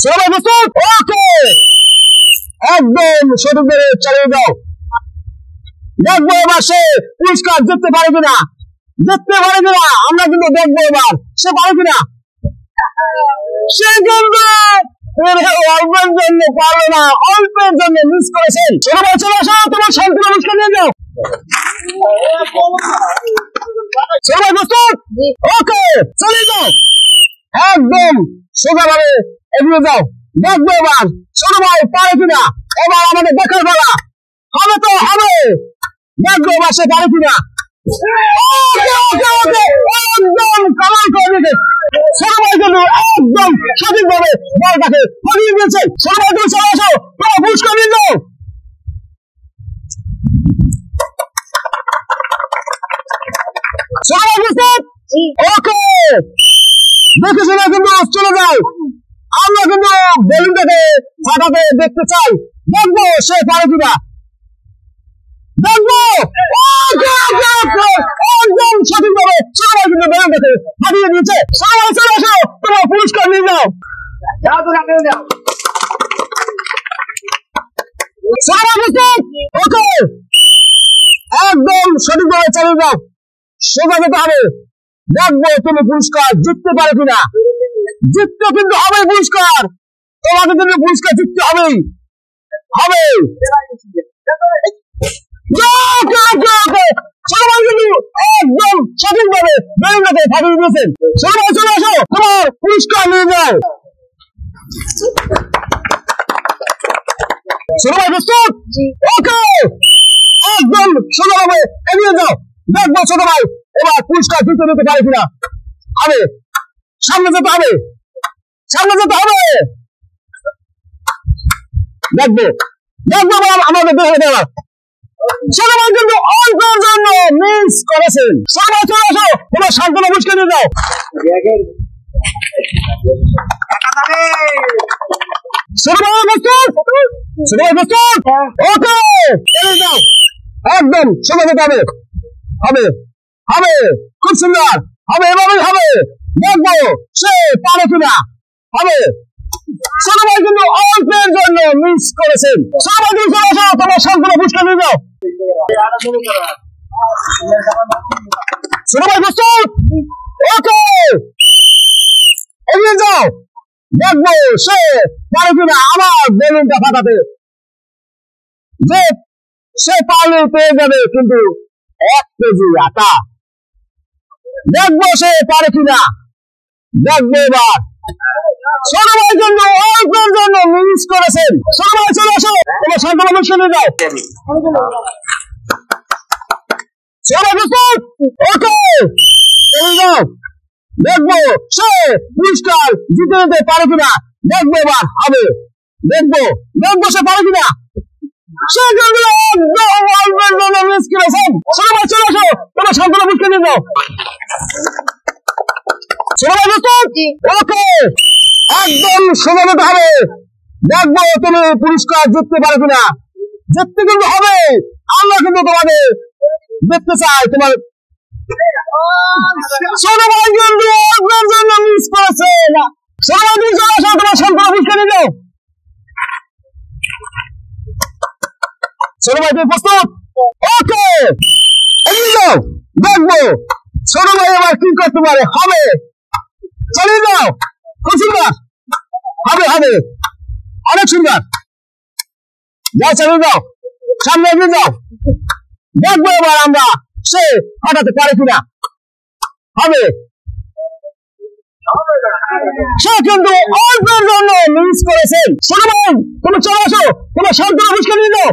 সবাই প্রস্তুত? ওকে, একদম সঠিকভাবে চালিয়ে দাও। দেখবো এবার সে পুরস্কার জিততে পারে কিনা, জিততে পারে কিনা আমরা কিন্তু দেখবো এবার সে পারে কিনা। সে কিন্তু অল্পের জন্য পারলো না, অল্পের জন্য মিস করেছেন। ছোট ভাই চলে আসো, তোমার শান্তি পুরস্কার নিয়ে যাও। সবাই প্রস্তুত? ওকে, চলে যাও, একদম সোজাভাবে এগিয়ে যাও। দেখবো এবার ছোট ভাই পারে কিনা, এবার আমাদের দেখার বেলা হবে তো হবে। দেখবো এবার সে পারে কিনা। একদম কামাল করে দিয়েছে ছোট ভাই, কিন্তু একদম সঠিকভাবে বলটাকে ফিরিয়ে দিয়েছে। ছোট ভাই তুমি চলে আসো, তোমার পুরস্কার নিয়ে যাও। ছোট ভাই প্রস্তুত? ওকে, দেখে শুনে কিন্তু চলে যাও। আমরা কিন্তু বেলুনটাকে ফাটাতে দেখতে চাই, দেখবো সে পারে কিনা। দেখবো একদম সঠিকভাবে সবাই কিন্তু বেলুনটাকে ফাটিয়ে দিয়েছে। সবাই চলে আসো, তোমার পুরস্কার নিয়ে যাও। সবাই প্রস্তুত? ওকে, একদম সঠিকভাবে চালিয়ে যাও, সোজা যেতে হবে। দেখবো তুমি পুরস্কার জিততে পারো কিনা। জিততে কিন্তু হবে পুরস্কার, তোমাকে কিন্তু পুরস্কার জিততে হবেই হবে। সবাই কিন্তু একদম সঠিকভাবে বেলুনটাকে ফাটিয়ে দিয়েছেন। সবাই চলে আসো, তোমার পুরস্কার নিয়ে যাও। সবাই প্রস্তুত? ওকে, একদম সোজাভাবে এগিয়ে যাও। দেখবো ছোট ভাই এবার পুরস্কার জিতে নিতে পারে কিনা। হবে, সামনে যেতে হবে, সামনে যেতে হবে। দেখবো দেখবো আমাদের দেখে দেওয়া ছোট ভাই কিন্তু অল্পের জন্য মিস করেছেন। সবাই চলে আসো, তোমার সান্ত্বনা পুরস্কার নিয়ে যাও। ওকে, একদম সোজা যেতে হবে, হবে হবে, খুব সুন্দর হবে, এভাবেই হবে। দেখবো সে পারে কিনা। হবে, ছোট ভাই কিন্তু অল্পের জন্য মিস করেছেন। সবাই চলে আসো, তোমার সান্ত্বনা পুরস্কার নিয়ে যাও। ছোট ভাই প্রস্তুত? ওকে, এগিয়ে যাও। দেখবো সে পারে কিনা আমার বেলুনটা ফাটাতে। যে সে পারলে পেয়ে যাবে কিন্তু 1 কেজি আটা। দেখবো সে পারে কিনা, দেখবো এবার। ছোট ভাই জন্য অল্পের জন্য মিস করেছেন। ছোট ভাই চলে আসো, তোমার সান্ত্বনা পুরস্কার নিয়ে যাও। সবাই প্রস্তুত? ওকে, যাও। দেখবো সে পুরস্কার জিতে নিতে পারে কিনা। দেখবো এবার হবে, দেখবো দেখবো সে পারে কিনা। সে কিন্তু একদম অল্পের জন্য মিস করেছেন। সবাই চলে আসো, তোমার সান্ত্বনা পুরস্কার নিয়ে যাও। সবাই প্রস্তুত? ওকে, একদম সোজা যেতে হবে। দেখবো তুমি পুরস্কার জিততে পারো কিনা। জিততে কিন্তু হবে, আমরা কিন্তু তোমাদের দেখতে চাই। তোমার ছোট ভাই কিন্তু অল্পের জন্য মিস করেছে। সবাই তুমি চলে আসো, তোমার সান্ত্বনা পুরস্কার নিয়ে যাও। ছোট ভাই তুমি প্রস্তুত? ওকে, এগিয়ে যাও। দেখবো ছোট ভাই এবার কি করতে পারে। হবে, চালিয়ে যাও, খুব সুন্দর হবে, হবে অনেক সুন্দর। যাও, চালিয়ে যাও, সামনে এগিয়ে যাও। দেখবো এবার আমরা সে ফাটাতে পারে কিনা। হবে, সে কিন্তু অল্পের জন্য মিস করেছেন। ছোট ভাই তুমি চলে আসো, তোমার সান্ত্বনা পুরস্কার নিয়ে যাও।